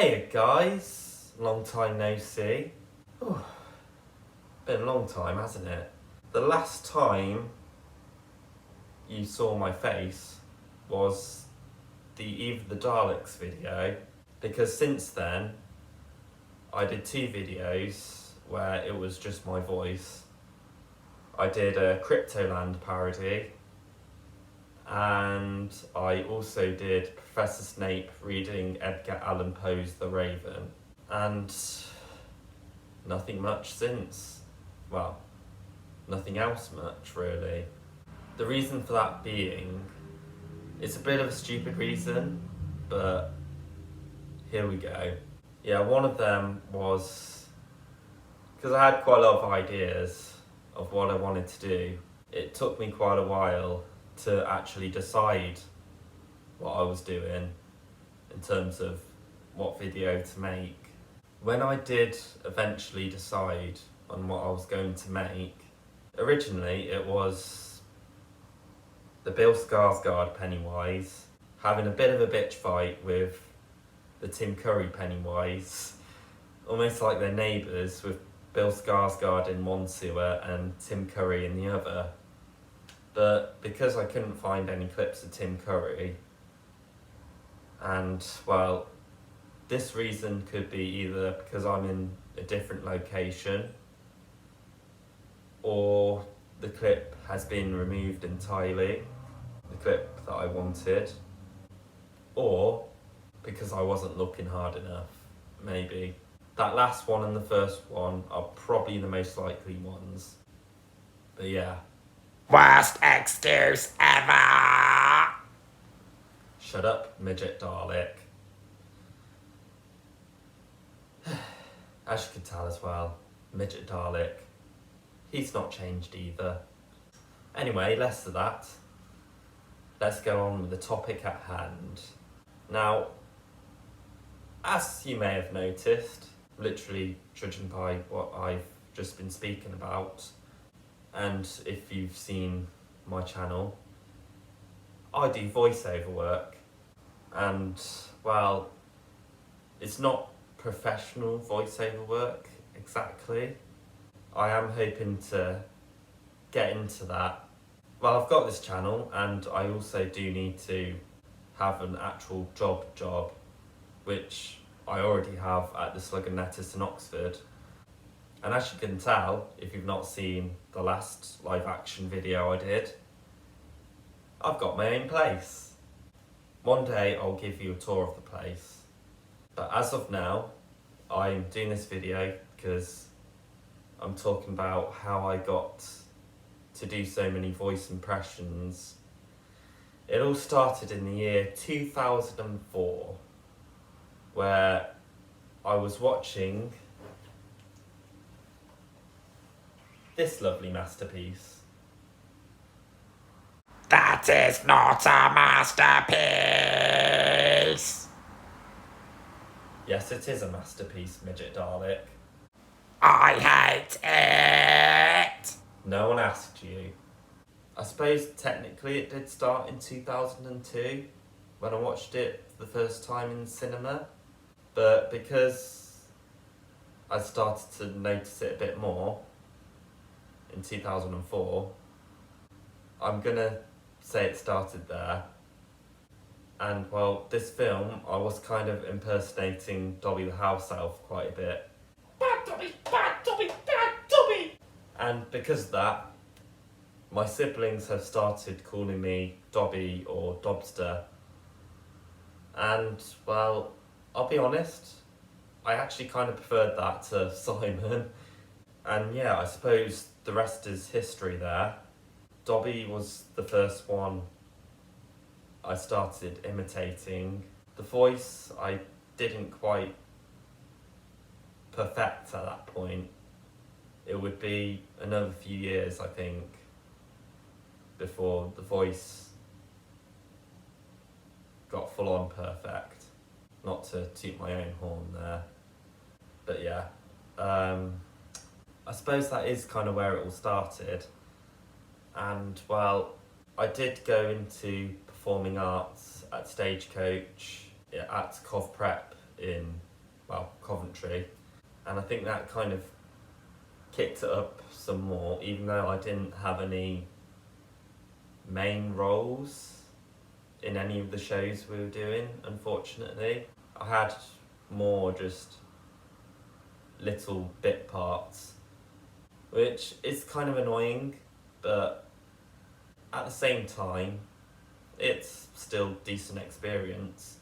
Hey guys, long time no see. Ooh, been a long time, hasn't it? The last time you saw my face was the Eve of the Daleks video, because since then I did two videos where it was just my voice. I did a Cryptoland parody, and I also did Professor Snape reading Edgar Allan Poe's The Raven, and nothing much since. Well, nothing else much really. The reason for that being, it's a bit of a stupid reason, but here we go. Yeah, one of them was because I had quite a lot of ideas of what I wanted to do. It took me quite a while to actually decide what I was doing in terms of what video to make. When I did eventually decide on what I was going to make, originally it was the Bill Skarsgård Pennywise having a bit of a bitch fight with the Tim Curry Pennywise, almost like they're neighbours, with Bill Skarsgård in one sewer and Tim Curry in the other. But because I couldn't find any clips of Tim Curry, and well, this reason could be either because I'm in a different location, or the clip has been removed entirely, the clip that I wanted, or because I wasn't looking hard enough, maybe. That last one and the first one are probably the most likely ones. But yeah. Worst excuse ever! Shut up, midget Dalek. As you could tell as well, midget Dalek, he's not changed either. Anyway, less of that. Let's go on with the topic at hand. Now, as you may have noticed, literally judging by what I've just been speaking about, and if you've seen my channel, I do voiceover work, and well, it's not professional voiceover work exactly. I am hoping to get into that. Well, I've got this channel, and I also do need to have an actual job, which I already have at the Slug and Lettuce in Oxford. And as you can tell, if you've not seen the last live action video I did, I've got my own place. One day I'll give you a tour of the place. But as of now, I'm doing this video because I'm talking about how I got to do so many voice impressions. It all started in the year 2004, where I was watching this lovely masterpiece. That is not a masterpiece! Yes, it is a masterpiece, midget Dalek. I hate it! No one asked you. I suppose technically it did start in 2002 when I watched it for the first time in cinema, but because I started to notice it a bit more in 2004, I'm gonna say it started there. And well, this film, I was kind of impersonating Dobby the house elf quite a bit. Bad Dobby! Bad Dobby! Bad Dobby! And because of that, my siblings have started calling me Dobby or Dobster. And well, I'll be honest, I actually kind of preferred that to Simon. And yeah, I suppose the rest is history there. Dobby was the first one I started imitating. The voice I didn't quite perfect at that point. It would be another few years, I think, before the voice got full on perfect. Not to toot my own horn there, but yeah. I suppose that is kind of where it all started. And well, I did go into performing arts at Stagecoach, at Cov Prep in Coventry. And I think that kind of kicked it up some more, even though I didn't have any main roles in any of the shows we were doing, unfortunately. I had more just little bit parts, which is kind of annoying, but at the same time, it's still decent experience.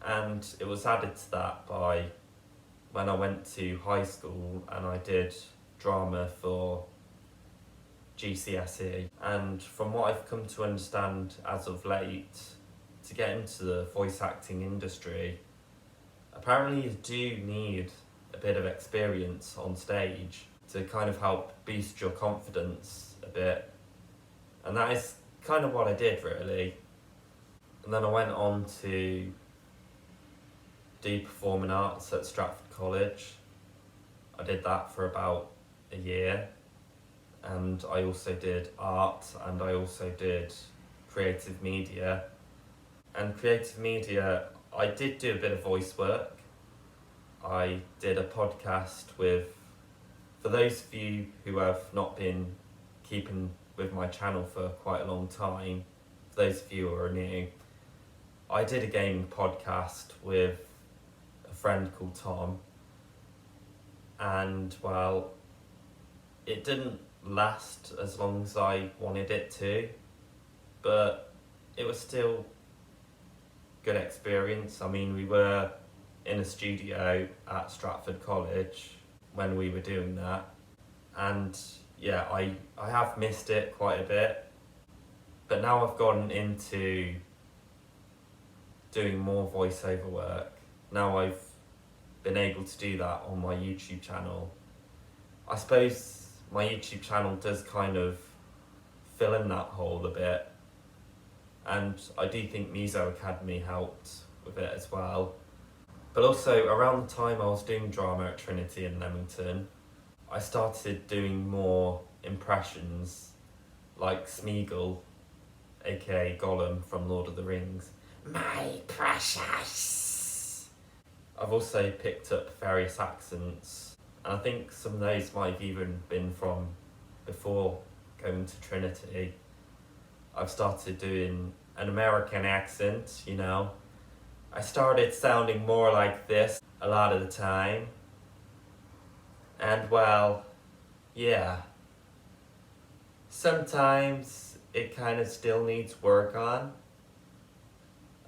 And it was added to that by when I went to high school and I did drama for GCSE. And from what I've come to understand as of late, to get into the voice acting industry, apparently you do need a bit of experience on stage to kind of help boost your confidence a bit. And that is kind of what I did, really. And then I went on to do performing arts at Stratford College. I did that for about a year, and I also did art, and I also did creative media. And creative media, I did do a bit of voice work. I did a podcast with, for those of you who have not been keeping with my channel for quite a long time, for those of you who are new, I did a gaming podcast with a friend called Tom, and well, it didn't last as long as I wanted it to, but it was still good experience. I mean, we were in a studio at Stratford College when we were doing that, and yeah, I have missed it quite a bit, but now I've gotten into doing more voiceover work. Now I've been able to do that on my YouTube channel. I suppose my YouTube channel does kind of fill in that hole a bit, and I do think Muso Academy helped with it as well. But also, around the time I was doing drama at Trinity in Leamington, I started doing more impressions, like Smeagol, aka Gollum from Lord of the Rings. My precious. I've also picked up various accents, and I think some of those might have even been from before going to Trinity. I've started doing an American accent, you know. I started sounding more like this a lot of the time. And well, yeah. Sometimes it kind of still needs work on.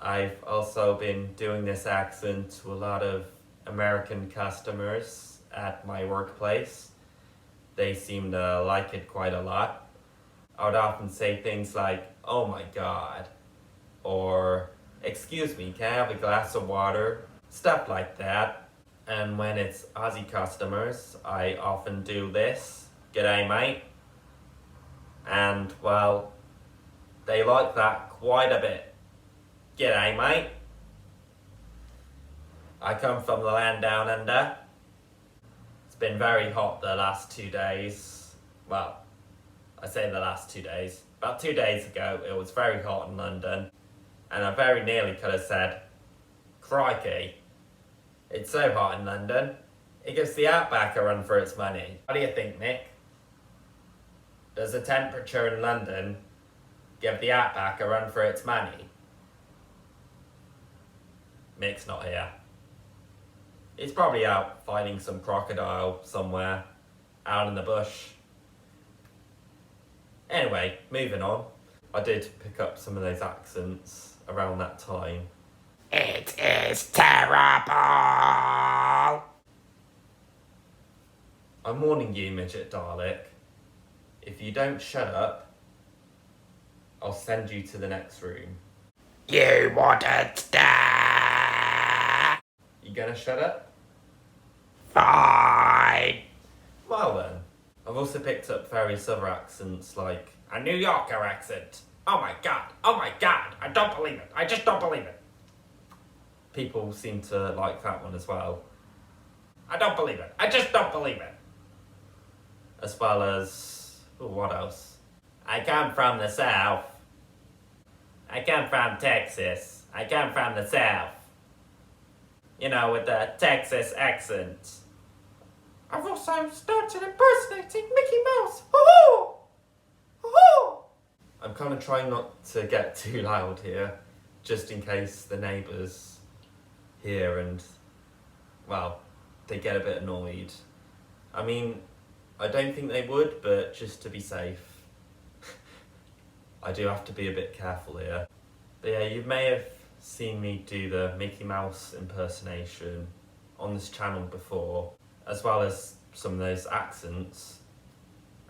I've also been doing this accent to a lot of American customers at my workplace. They seem to like it quite a lot. I would often say things like, "Oh my God," or "Excuse me, can I have a glass of water?" Stuff like that. And when it's Aussie customers, I often do this, "G'day mate." And well, they like that quite a bit. "G'day mate. I come from the land down under. It's been very hot the last 2 days. Well, I say the last 2 days. About 2 days ago, it was very hot in London. And I very nearly could have said, crikey, it's so hot in London, it gives the Outback a run for its money. What do you think, Nick? Does the temperature in London give the Outback a run for its money? Mick's not here. He's probably out fighting some crocodile somewhere, out in the bush. Anyway, moving on. I did pick up some of those accents around that time. It is terrible. I'm warning you, Midget Dalek. If you don't shut up, I'll send you to the next room. You wouldn't dare. You gonna shut up? Fine. Well then. I've also picked up various other accents, like a New Yorker accent. Oh my God. Oh my God. I don't believe it. I just don't believe it. People seem to like that one as well. I don't believe it. I just don't believe it. As well as, what else? I come from the South. I come from Texas. I come from the South. You know, with the Texas accent. I've also started impersonating Mickey Mouse. Ho-ho! Ho-ho! I'm kind of trying not to get too loud here, just in case the neighbours hear and, well, they get a bit annoyed. I mean, I don't think they would, but just to be safe, I do have to be a bit careful here. But yeah, you may have seen me do the Mickey Mouse impersonation on this channel before, as well as some of those accents.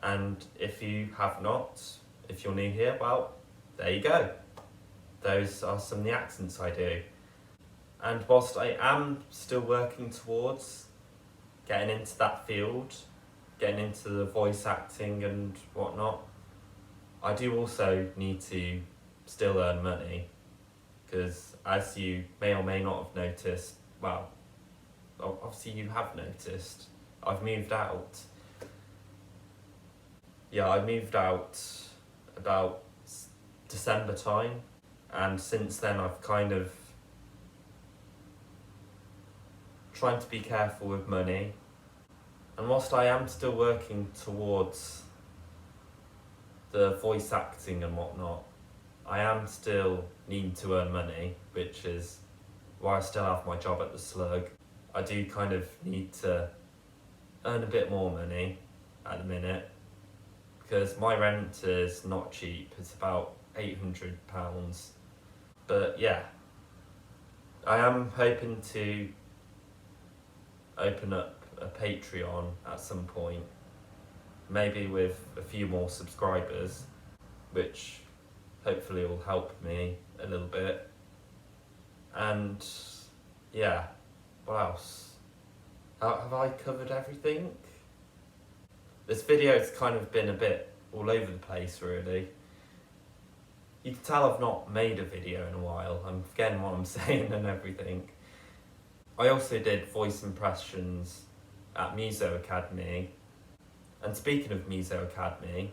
And if you have not, if you're new here, well, there you go. Those are some of the accents I do. And whilst I am still working towards getting into that field, getting into the voice acting and whatnot, I do also need to still earn money, because as you may or may not have noticed, well, obviously you have noticed, I've moved out. Yeah, I moved out about December time, and since then I've kind of trying to be careful with money. And whilst I am still working towards the voice acting and whatnot, I am still needing to earn money, which is why I still have my job at the Slug. I do kind of need to earn a bit more money at the minute, because my rent is not cheap. It's about £800. But yeah, I am hoping to open up a Patreon at some point, maybe with a few more subscribers, which hopefully will help me a little bit. And yeah, what else? Have I covered everything? This video's kind of been a bit all over the place, really. You can tell I've not made a video in a while. I'm forgetting what I'm saying and everything. I also did voice impressions at Muso Academy. And speaking of Muso Academy,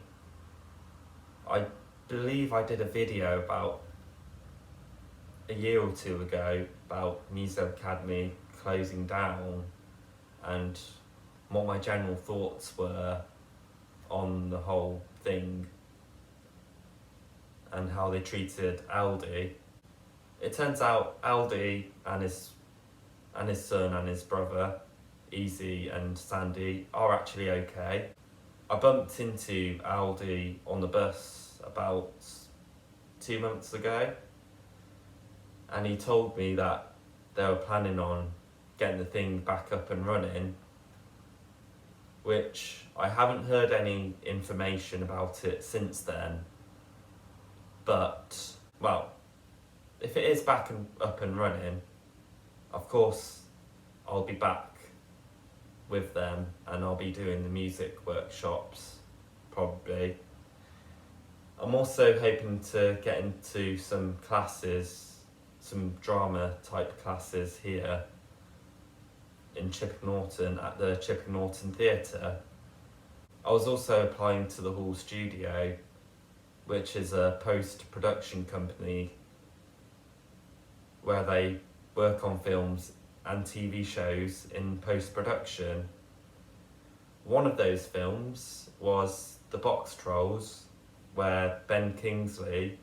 I believe I did a video about a year or two ago about Muso Academy closing down and what my general thoughts were on the whole thing and how they treated Aldi. It turns out Aldi and his son and his brother, Easy and Sandy, are actually okay. I bumped into Aldi on the bus about 2 months ago, and he told me that they were planning on getting the thing back up and running, which I haven't heard any information about it since then. But, well, if it is back and up and running, of course I'll be back with them and I'll be doing the music workshops, probably. I'm also hoping to get into some classes, some drama type classes here in Chipping Norton at the Chipping Norton Theatre. I was also applying to the Hall Studio, which is a post-production company where they work on films and TV shows in post-production. One of those films was The Box Trolls, where Ben Kingsley,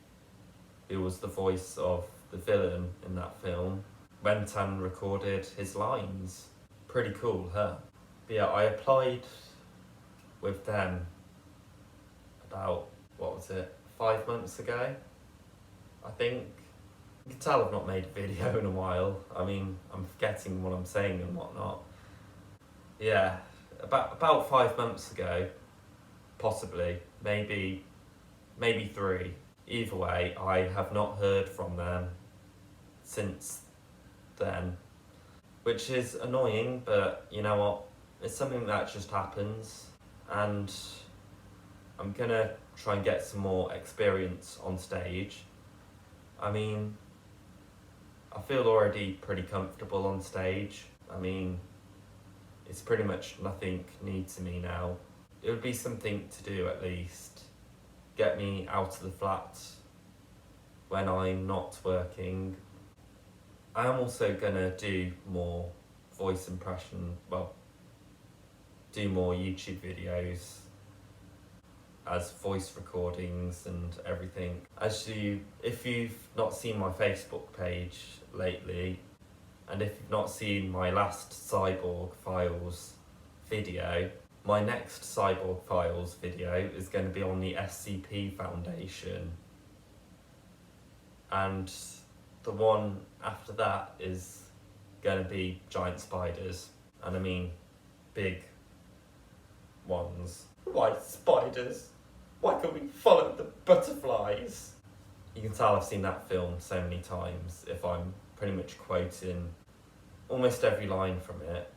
who was the voice of the villain in that film, went and recorded his lines. Pretty cool, huh? But yeah, I applied with them about, 5 months ago, I think. You can tell I've not made a video in a while. I mean, I'm forgetting what I'm saying and whatnot. Yeah, about 5 months ago, possibly, maybe 3. Either way, I have not heard from them since then, which is annoying, but you know what? It's something that just happens, and I'm gonna try and get some more experience on stage. I mean, I feel already pretty comfortable on stage. I mean, it's pretty much nothing new to me now. It would be something to do at least. Get me out of the flat when I'm not working. I am also gonna do more voice impression, do more YouTube videos as voice recordings and everything. If you've not seen my Facebook page lately, and if you've not seen my last Cyborg Files video, my next Cyborg Files video is going to be on the SCP Foundation. And the one after that is going to be giant spiders. And I mean big ones. Why spiders? Why can't we follow the butterflies? You can tell I've seen that film so many times if I'm pretty much quoting almost every line from it.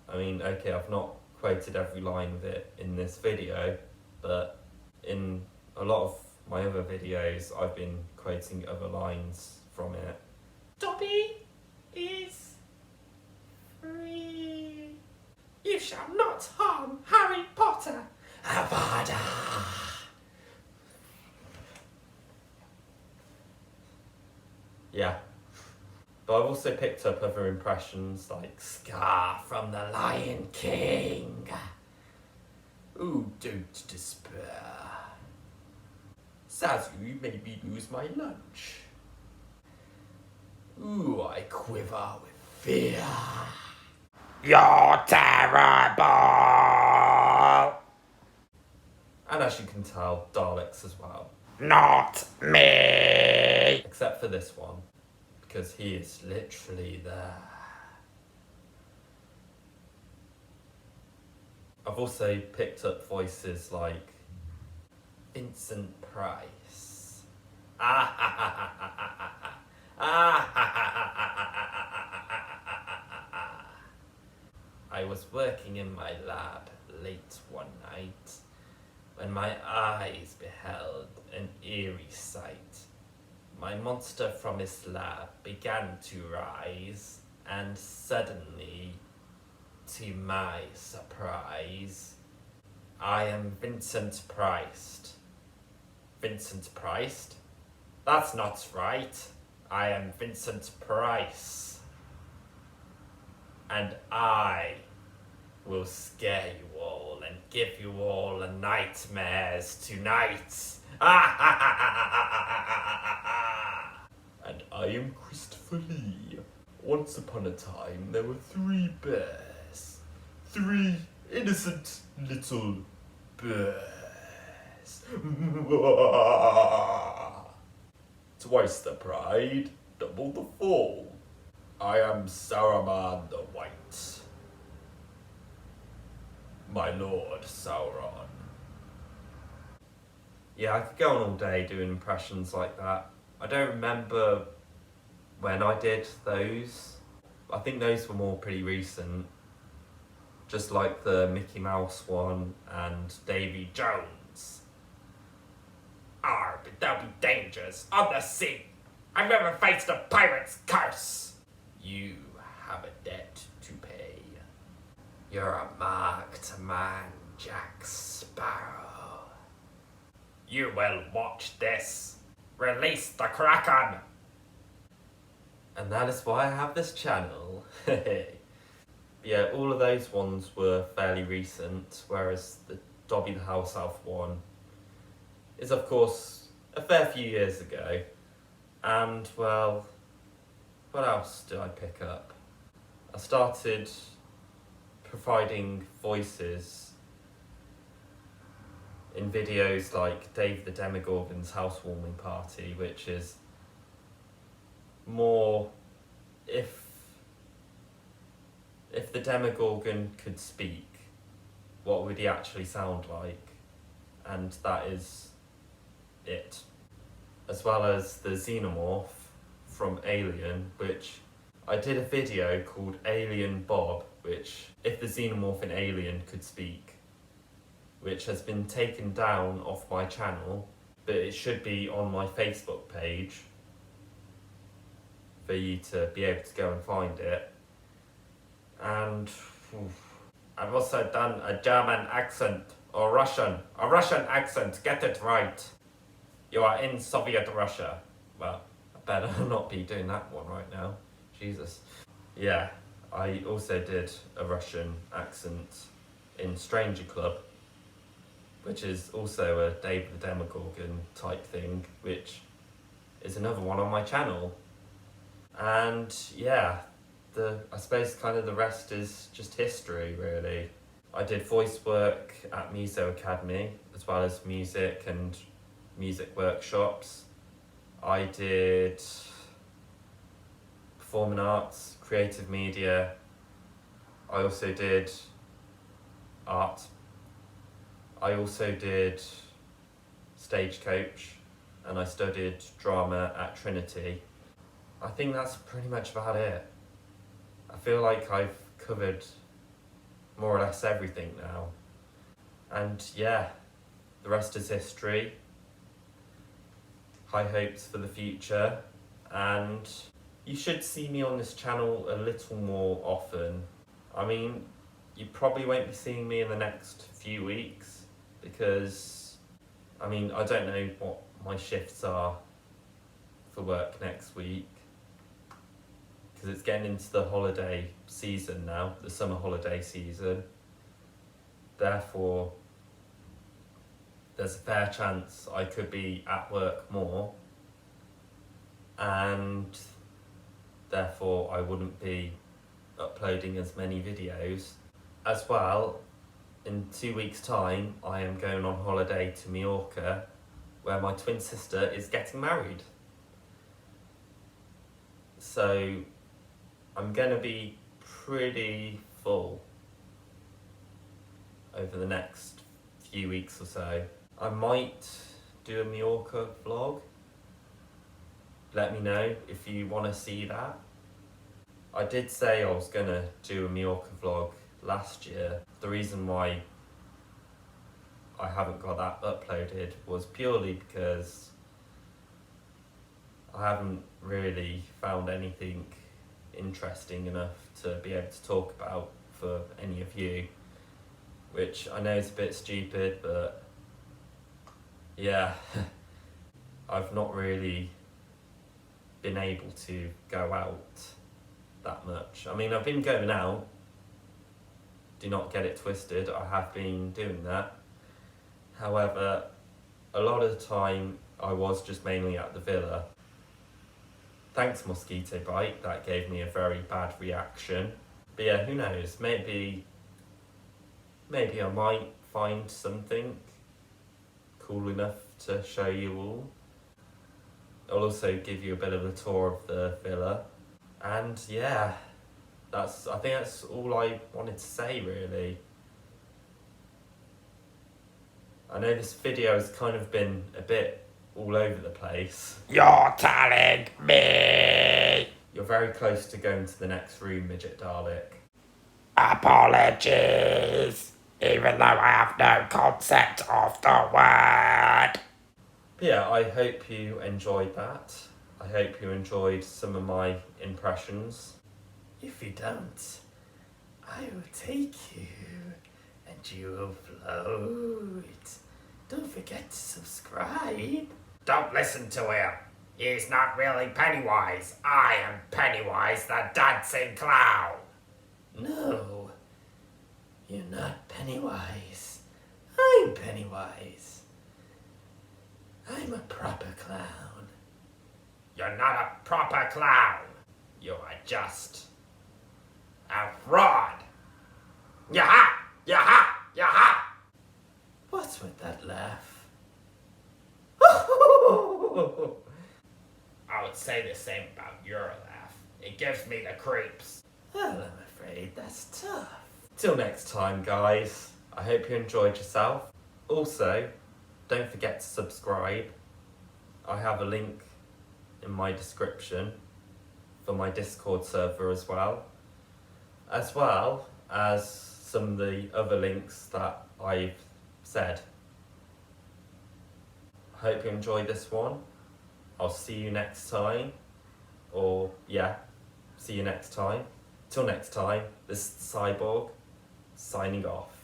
I mean, okay, I've not quoted every line of it in this video, but in a lot of my other videos I've been quoting other lines from it. Dobby is free. You shall not harm Harry Potter. Avada. Yeah. But I've also picked up other impressions like Scar from the Lion King. Ooh, don't despair. Zazu made me lose my lunch. Ooh, I quiver with fear. You're terrible! And as you can tell, Daleks as well. Not me! Except for this one, because he is literally there. I've also picked up voices like Vincent Price. I was working in my lab late one night when my eyes beheld an eerie sight. My monster from his lab began to rise, and suddenly, to my surprise, I am Vincent Price. Vincent Price? That's not right. I am Vincent Price. And I will scare you all and give you all nightmares tonight. And I am Christopher Lee. Once upon a time, there were 3 bears. 3 innocent little bears. Twice the pride, double the fall. I am Saruman the White. My Lord Sauron. Yeah, I could go on all day doing impressions like that. I don't remember when I did those. I think those were more pretty recent. Just like the Mickey Mouse one and Davy Jones. But there'll be dangers on the sea. I've never faced a pirate's curse. You have a debt to pay. You're a marked man, Jack Sparrow. You will watch this. Release the Kraken. And that is why I have this channel. Yeah, all of those ones were fairly recent, whereas the Dobby the House Elf one is, of course, a fair few years ago. And, well, what else did I pick up? I started providing voices in videos like Dave the Demogorgon's Housewarming Party, which is more if the Demogorgon could speak, what would he actually sound like? And that is it. As well as the Xenomorph from Alien, which I did a video called Alien Bob, which if the Xenomorph in Alien could speak, which has been taken down off my channel, but it should be on my Facebook page for you to be able to go and find it. And I've also done a German accent, or a Russian accent, get it right. You are in Soviet Russia. Well, I better not be doing that one right now. Jesus. Yeah, I also did a Russian accent in Stranger Club, which is also a David the Demogorgon type thing, which is another one on my channel. And yeah, I suppose kind of the rest is just history, really. I did voice work at Muso Academy, as well as music and music workshops. I did performing arts, creative media. I also did art. I also did Stagecoach, and I studied drama at Trinity. I think that's pretty much about it. I feel like I've covered more or less everything now. And yeah, the rest is history. High hopes for the future, and you should see me on this channel a little more often. I mean, you probably won't be seeing me in the next few weeks because, I mean, I don't know what my shifts are for work next week because it's getting into the holiday season now, the summer holiday season. Therefore, there's a fair chance I could be at work more, and therefore I wouldn't be uploading as many videos. As well, in 2 weeks' time, I am going on holiday to Mallorca, where my twin sister is getting married. So I'm going to be pretty full over the next few weeks or so. I might do a Mallorca vlog. Let me know if you want to see that. I did say I was going to do a Mallorca vlog last year. The reason why I haven't got that uploaded was purely because I haven't really found anything interesting enough to be able to talk about for any of you, which I know is a bit stupid, but yeah, I've not really been able to go out that much. I mean, I've been going out, do not get it twisted, I have been doing that. However, a lot of the time I was just mainly at the villa. Thanks Mosquito Bite, that gave me a very bad reaction. But yeah, who knows, maybe I might find something cool enough to show you all. I'll also give you a bit of a tour of the villa. And yeah, I think that's all I wanted to say, really. I know this video has kind of been a bit all over the place. You're telling me. You're very close to going to the next room, Midget Dalek. Apologies, even though I have no concept of the word. But yeah, I hope you enjoyed that. I hope you enjoyed some of my impressions. If you don't, I will take you and you will float. Don't forget to subscribe. Don't listen to him. He's not really Pennywise. I am Pennywise the dancing clown. No, you're not Pennywise. I'm Pennywise. I'm a proper clown. You're not a proper clown. You are just a fraud. Yaha! Yaha! Yaha! What's with that laugh? I would say the same about your laugh. It gives me the creeps. Well, I'm afraid that's tough. Till next time, guys. I hope you enjoyed yourself. Also, don't forget to subscribe. I have a link in my description for my Discord server as well as some of the other links that I've said. I hope you enjoyed this one. I'll see you next time. Or, yeah, see you next time. Till next time, this is Cyborg, signing off.